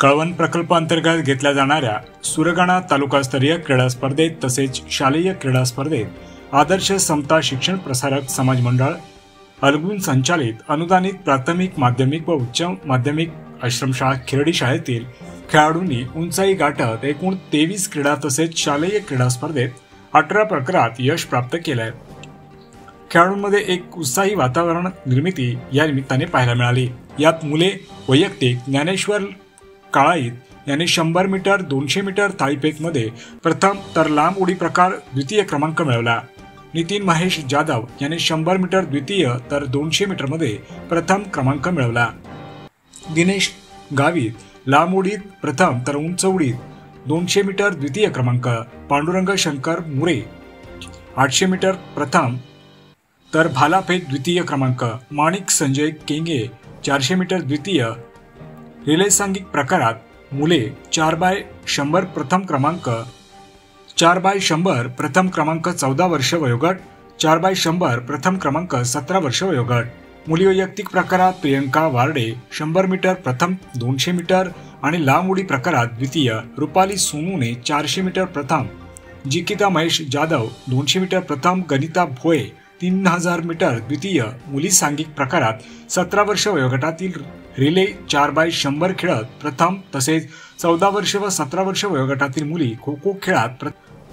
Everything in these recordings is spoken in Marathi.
कळवण प्रकल्पांतर्गत घेतल्या जाणाऱ्या सुरगाणा तालुकास्तरीय क्रीडा स्पर्धेत तसेच शालेय क्रीडा स्पर्धेत आदर्श समता शिक्षण प्रसारक समाज मंडळ अलगुन संचालित अनुदानित प्राथमिक माध्यमिक व उच्च माध्यमिक आश्रमशाळा खिरडी शाळेतील खेळाडूंनी उंचाई गाठत एकूण 23 क्रीडा तसेच शालेय क्रीडा स्पर्धेत 18 प्रकारात यश प्राप्त केले आहे। खेळाडूंमध्ये एक उत्साही वातावरण निर्मिती या निमित्ताने पाहायला मिळाली। यात मुले वैयक्तिक ज्ञानेश्वर काळाईत याने 100 मीटर 200 मीटर थाळीफेकमध्ये प्रथम तर लांब उडी प्रकार द्वितीय क्रमांक मिळवला। नितीन महेश जाधव याने 100 मीटर द्वितीय तर 200 मीटर मध्ये प्रथम क्रमांक मिळवला। दिनेश गावित लांब उडीत प्रथम तर उंच उडीत 200 मीटर द्वितीय क्रमांक। पांडुरंग शंकर मुरे 800 मीटर प्रथम तर भालाफेक द्वितीय क्रमांक। माणिक संजय केंगे 400 मीटर द्वितीय। रिले सांघिक प्रकारात मुले 4x100 प्रथम क्रमांक। 4x100 प्रथम क्रमांक 14 वर्ष वयोगट। 4x100 प्रथम क्रमांक 17 वर्ष वयोगट। मुली वैयक्तिक प्रकारात प्रियंका वार्डे 100 मीटर प्रथम 200 मीटर आणि लांब उडी प्रकारात द्वितीय। रुपाली सोनूने 400 मीटर प्रथम। जिकिता महेश जाधव 200 मीटर प्रथम। गणिता भोये 3000 मीटर द्वितीय। मुली सांघिक प्रकारात 17 वर्ष वयोगटातील रिले 4x100 खेळत प्रथम तसेच 14 वर्ष व 17 वर्ष वयोगटातील मुली खो खो खेळात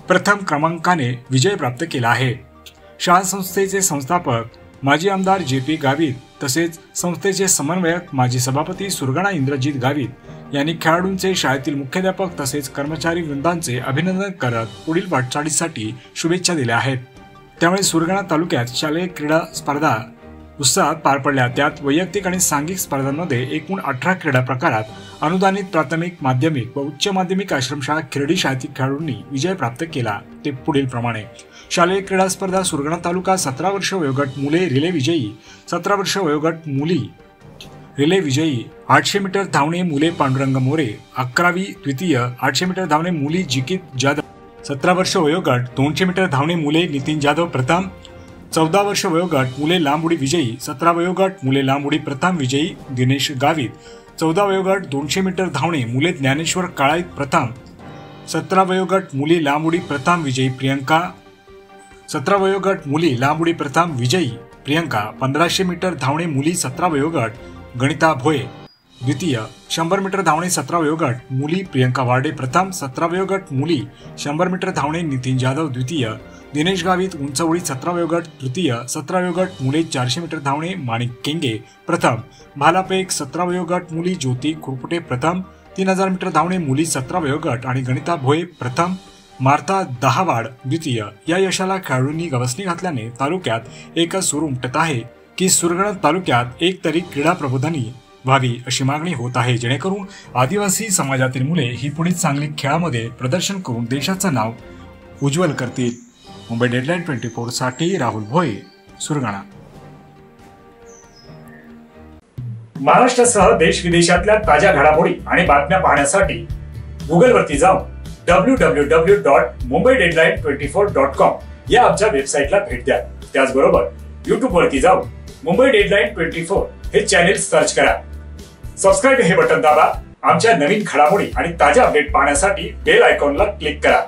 प्रथम क्रमांकाने विजय प्राप्त केला आहे। शाळा संस्थेचे संस्थापक माजी आमदार JP गावित तसेच संस्थेचे समन्वयक माजी सभापती सुरगाणा इंद्रजित गावित यांनी खेळाडूंचे शाळेतील मुख्याध्यापक तसेच कर्मचारी वृंदांचे अभिनंदन करत पुढील वाटचालीसाठी शुभेच्छा दिल्या आहेत। त्यामुळे सुरगाणा तालुक्यात शालेय क्रीडा स्पर्धा उत्साहात पार पडल्या। त्यात वैयक्तिक आणि सांघिक स्पर्धांमध्ये एकूण 18 क्रीडा प्रकारात अनुदानित प्राथमिक माध्यमिक व उच्च माध्यमिक आश्रमशाळा खिरडी शाळेतील खेळाडूंनी विजय प्राप्त केला। ते पुढील प्रमाणे शालेय क्रीडा स्पर्धा सुरगाणा तालुका 17 वर्ष वयोगट मुले रिले विजयी। 17 वर्ष वयोगट मुली रिले विजयी। 800 मीटर धावणे मुले पांडुरंग मोरे 11वी द्वितीय। 800 मीटर धावणे मुली जिकित जाधव। 17 वर्ष वयोगट 200 मीटर धावणे मुले नितीन जाधव प्रथम। 14 वर्ष वयोगट मुले लांब उडी विजयी। 17 वयोगट मुले लांब उडी प्रथम विजयी दिनेश गावित। 14 वयोगट 200 मीटर धावणे मुले ज्ञानेश्वर काळाईत प्रथम। 17 वयोगट मुली लांब उडी प्रथम विजयी प्रियंका। 17 वयोगट मुली लांब उडी प्रथम विजयी प्रियंका। 1500 मीटर धावणे मुली 17 वयोगट गणिता भोये द्वितीय। 100 मीटर धावणे 17 वयोगट मुली प्रियंका वार्डे प्रथम। 17 वयोगट मुली 100 मीटर धावणे नितीन जाधव द्वितीय। दिनेश गावित उंच उडी 17 वयोगट तृतीय। 17 वयोगट मुले 400 मीटर धावणे माणिक केंगे प्रथम। भालाफेक 17 वयोगट मुली ज्योती खुरपुटे प्रथम। 3000 मीटर धावणे मुली 17 वयोगट आणि गणिता भोये प्रथम। मार्था दहावाड द्वितीय। या यशाला खेळाडूंनी गवसणी घातल्याने तालुक्यात एकच सूर उमटत आहे की सुरगाणा तालुक्यात एक तरी क्रीडा प्रबोधनी व्हावी अशी मागणी होत आहे, जेणेकरून आदिवासी समाजातील मुले ही पुढील चांगली खेळामध्ये प्रदर्शन करून देशाचं नाव उज्ज्वल करतील। मुंबई डेडलाईन 24 साठी राहुल भोये, सुरगाणा। महाराष्ट्रासह देश विदेशातल्या ताज्या घडामोडी आणि बातम्या पाहण्यासाठी गुगल वरती जाऊन www.mumbaideadline24.com या आमच्या वेबसाईटला भेट द्या। त्याचबरोबर YouTube वरती जाऊन मुंबई डेडलाईन 24 हे चॅनेल सर्च करा। सबस्क्राइब हे बटन दाबा। आमच्या नवीन घडामोडी आणि ताज्या अपडेट पाहण्यासाठी बेल आयकॉनला क्लिक करा।